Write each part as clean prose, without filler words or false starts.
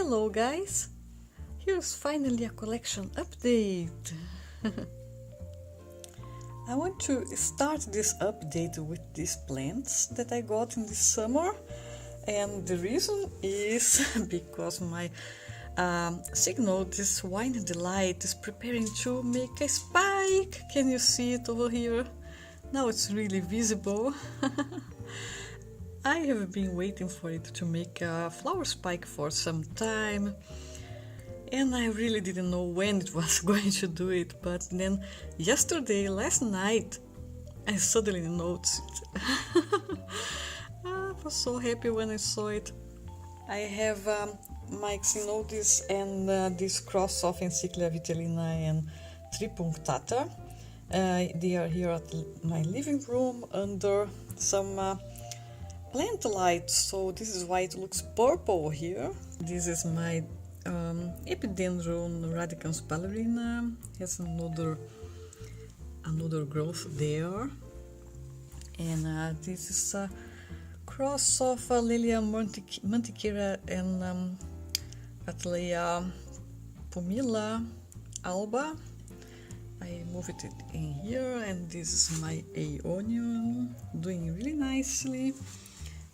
Hello guys! Here's finally a collection update! I want to start this update with these plants that I got in the summer, and the reason is because my signal, this Wine Delight, is preparing to make a spike. Can you see it over here? Now it's really visible. I have been waiting for it to make a flower spike for some time, and I really didn't know when it was going to do it, but then last night, I suddenly noticed it. I was so happy when I saw it. I have my Xenodis and this cross of Encyclia vitellina and tripunctata. They are here at my living room under some plant light, so this is why it looks purple here. This is my Epidendron radicans ballerina. Has another growth there, and this is a cross of Lilia mantiquera and Cattleya pumila alba. I moved it in here, and this is my Aeonium doing really nicely.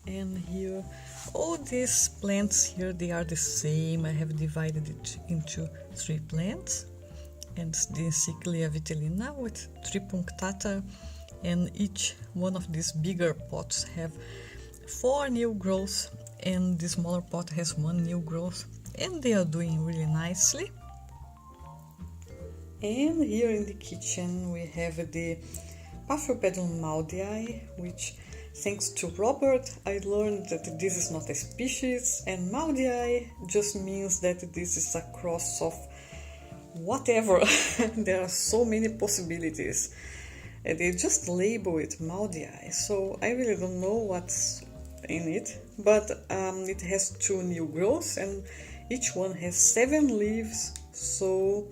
And here, all these plants here, they are the same. I have divided it into 3 plants, and the Encyclia vitellina with tripunctata, and each one of these bigger pots have 4 new growths, and the smaller pot has 1 new growth, and they are doing really nicely. And here in the kitchen we have the Paphiopedilum maudii, which, thanks to Robert, I learned that this is not a species, and maudii just means that this is a cross of whatever. There are so many possibilities. They just label it maudii, so I really don't know what's in it, but it has 2 new growths, and each one has 7 leaves, so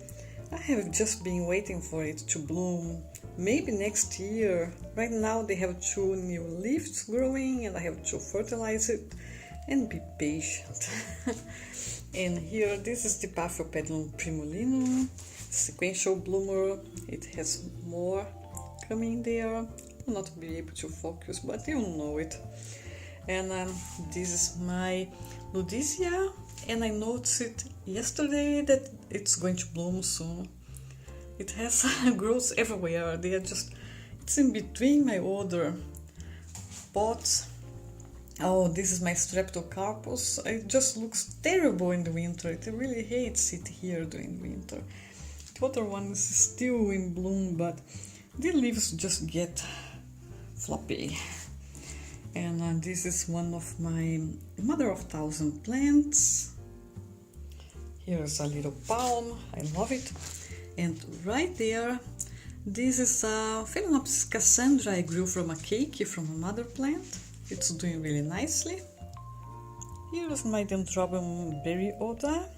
I have just been waiting for it to bloom. Maybe next year. Right now they have 2 new leaves growing, and I have to fertilize it and be patient. And here, this is the Paphiopedilum primulinum, sequential bloomer. It has more coming there. I'll not be able to focus, but you know it. And this is my Ludisia, and I noticed yesterday that it's going to bloom soon. It has growths everywhere. They are just, it's in between my other pots. Oh, this is my Streptocarpus. It just looks terrible in the winter. It really hates it here during winter. The other one is still in bloom, but the leaves just get floppy. And this is one of my mother of thousand plants. Here's a little palm. I love it. And right there, this is a Phalaenopsis Cassandra I grew from a cake from a mother plant. It's doing really nicely. Here's my Dendrobium berryoda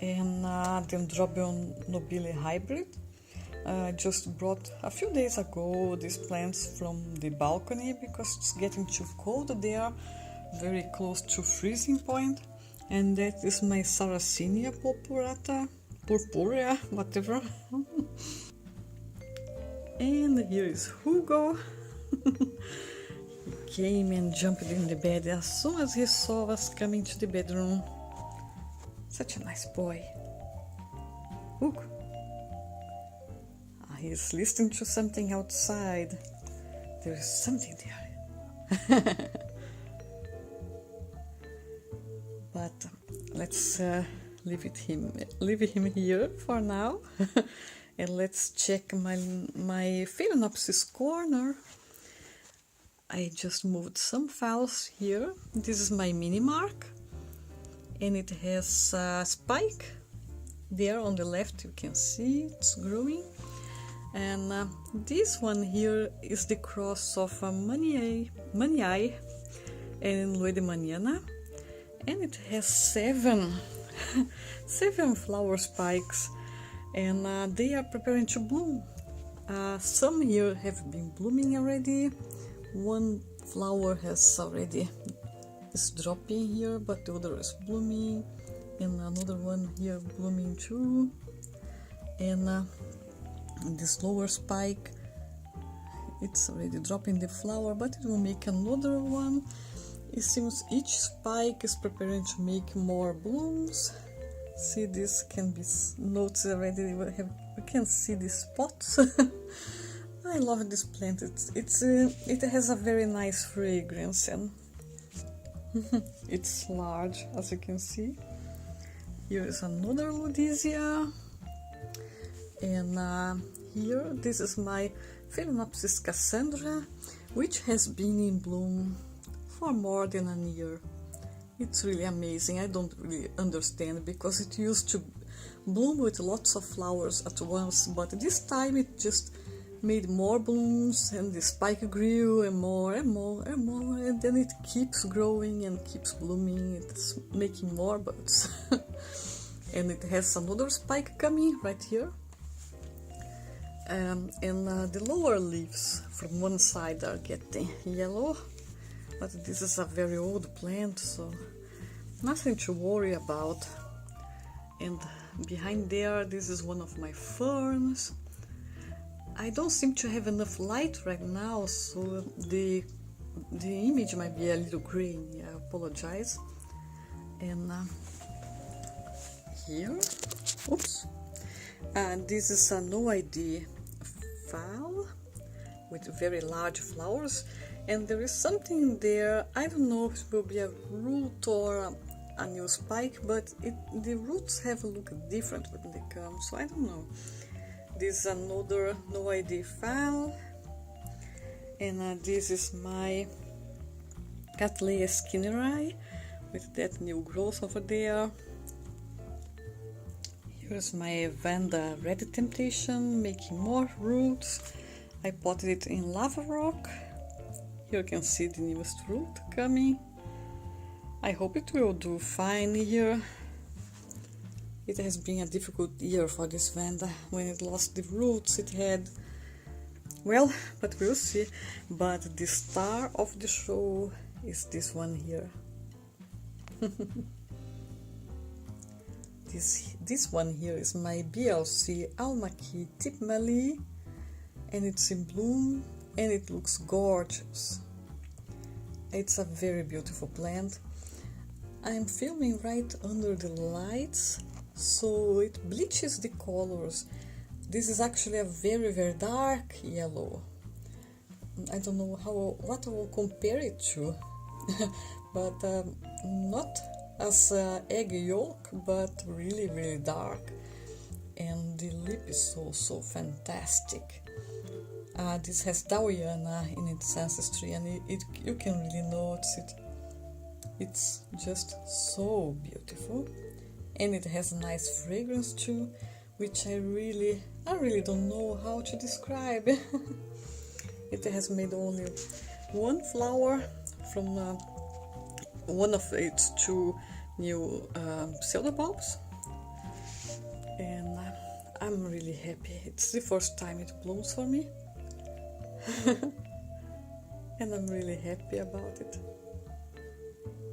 and Dendrobium nobile hybrid. I just brought a few days ago these plants from the balcony because it's getting too cold there, very close to freezing point. And that is my Sarracenia purpurea, whatever. And here is Hugo. He came and jumped in the bed as soon as he saw us coming to the bedroom. Such a nice boy. Look. He's listening to something outside. There is something there. But let's leave him here for now. And let's check my Phalaenopsis corner. I just moved some files here. This is my mini mark, and it has a spike there on the left. You can see it's growing. And this one here is the cross of Manii and Luedemaniana, and it has 7 flower spikes, and they are preparing to bloom. Some here have been blooming already. One flower has already is dropping here, but the other is blooming. and another one here blooming too, and this lower spike, it's already dropping the flower, but it will make another one. It seems each spike is preparing to make more blooms. See, this can be noticed already. We can see the spots. I love this plant. It has a very nice fragrance, and it's large, as you can see. Here is another Ludisia, and here this is my Phalaenopsis Cassandra, which has been in bloom for more than a year. It's really amazing. I don't really understand, because it used to bloom with lots of flowers at once, but this time it just made more blooms, and the spike grew and more and more and more, and then it keeps growing and keeps blooming. It's making more buds. And it has another spike coming right here. And the lower leaves from one side are getting yellow, but this is a very old plant, so nothing to worry about. And behind there, this is one of my ferns. I don't seem to have enough light right now, so the image might be a little grainy. I apologize. And here, oops, this is a no ID phal with very large flowers, and there is something there. I don't know if it will be a root or a new spike, but the roots have a look different when they come, so I don't know. This is another no ID phal, and this is my Cattleya skinneri with that new growth over there. Here's my Vanda Red Temptation making more roots. I potted it in lava rock. Here you can see the newest root coming. I hope it will do fine here. It has been a difficult year for this Vanda. When it lost the roots it had, well, but we'll see. But the star of the show is this one here. This one here is my BLC Almaquis Tipmali, and it's in bloom and it looks gorgeous. It's a very beautiful plant. I'm filming right under the lights, so it bleaches the colors. This is actually a very, very dark yellow. I don't know what I will compare it to, but not as egg yolk, but really, really dark. And the lip is so fantastic. This has Dowiana in its ancestry, and you can really notice it. It's just so beautiful, and it has a nice fragrance too, which I really don't know how to describe. It has made only one flower from one of its two new pseudobulbs, and I'm really happy. It's the first time it blooms for me. And I'm really happy about it.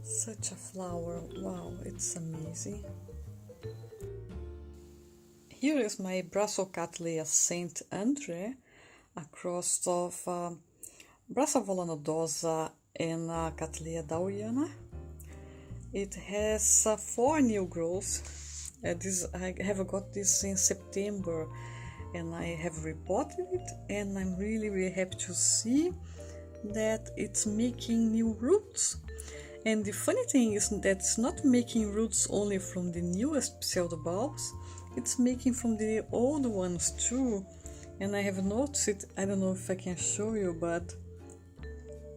Such a flower, wow, it's amazing. Here is my Brassocatleya Saint Andre, a cross of Brassavola nodosa and Cattleya dowiana. It has 4 new growths. I have got this in September, and I have repotted it, and I'm really happy to see that it's making new roots. And the funny thing is that it's not making roots only from the newest pseudobulbs, it's making from the old ones too. And I have noticed it, I don't know if I can show you, but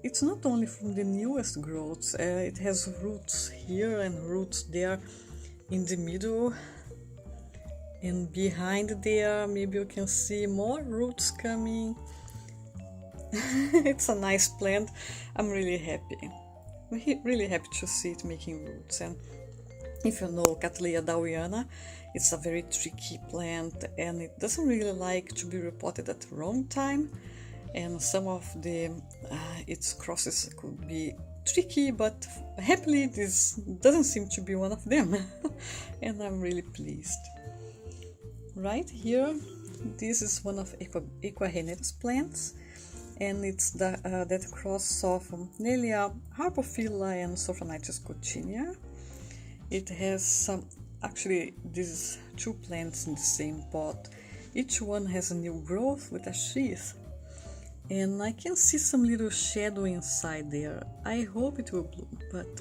it's not only from the newest growths. It has roots here and roots there in the middle, and behind there maybe you can see more roots coming. It's a nice plant. I'm really happy. Really happy to see it making roots. And if you know Cattleya dowiana, it's a very tricky plant, and it doesn't really like to be repotted at the wrong time, and some of its crosses could be tricky, but happily this doesn't seem to be one of them. And I'm really pleased. Right here, this is one of Equahenetus plants, and it's that cross of Nelia Harpophylla and Sophronitis coccinea. It has some, actually these two plants in the same pot. Each one has a new growth with a sheath, and I can see some little shadow inside there. I hope it will bloom, but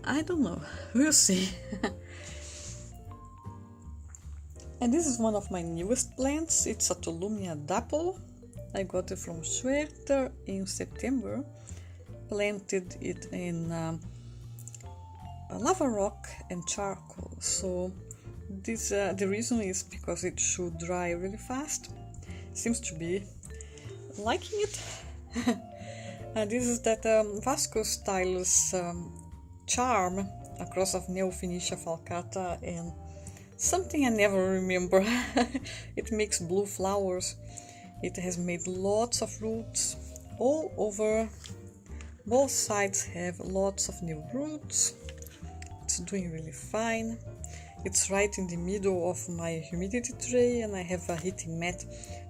I don't know. We'll see. And this is one of my newest plants. It's a Tolumnia dapple. I got it from Schwerter in September. Planted it in lava rock and charcoal. So this the reason is because it should dry really fast. Seems to be liking it. This is that Vasco Stylus charm, a cross of Neophoenicia falcata and something I never remember. It makes blue flowers. It has made lots of roots all over. Both sides have lots of new roots. It's doing really fine. It's right in the middle of my humidity tray, and I have a heating mat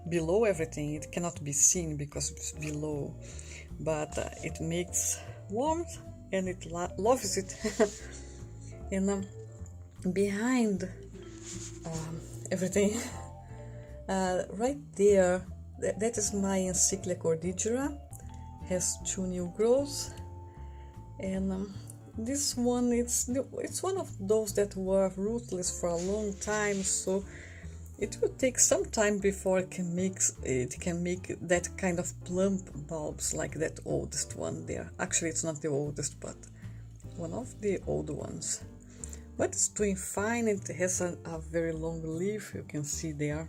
below everything. It cannot be seen because it's below, but it makes warmth and it loves it. And behind everything, right there, that is my Encyclia cordillera. Has two new growths, and this one it's one of those that were rootless for a long time, so it will take some time before it can make that kind of plump bulbs like that oldest one there. Actually, it's not the oldest, but one of the old ones. But it's doing fine. It has a very long leaf, you can see there.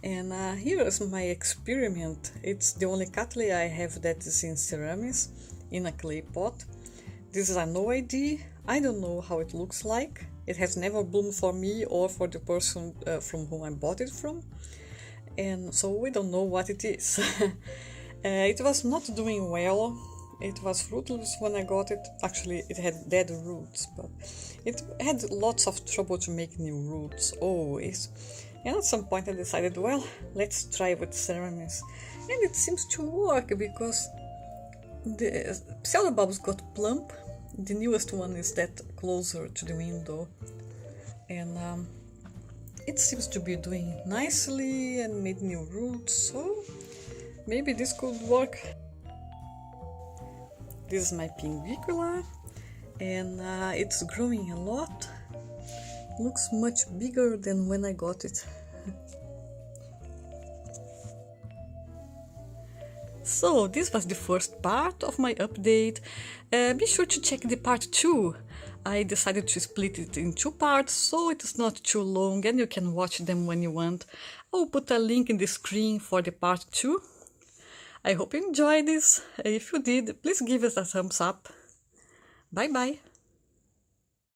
And here is my experiment. It's the only Cattleya I have that is in ceramics, in a clay pot. This is a no ID. I don't know how it looks like. It has never bloomed for me or for the person from whom I bought it from. And so we don't know what it is. It was not doing well. It was fruitless when I got it. Actually, it had dead roots, but it had lots of trouble to make new roots, always. And at some point I decided, well, let's try with ceramics. And it seems to work because the pseudobulbs got plump. The newest one is that closer to the window. And it seems to be doing nicely and made new roots, so maybe this could work. This is my Pinguicula, and it's growing a lot. Looks much bigger than when I got it. So this was the first part of my update. Be sure to check the part 2. I decided to split it in 2 parts so it is not too long and you can watch them when you want. I'll put a link in the screen for the part 2. I hope you enjoyed this. If you did, please give us a thumbs up. Bye bye.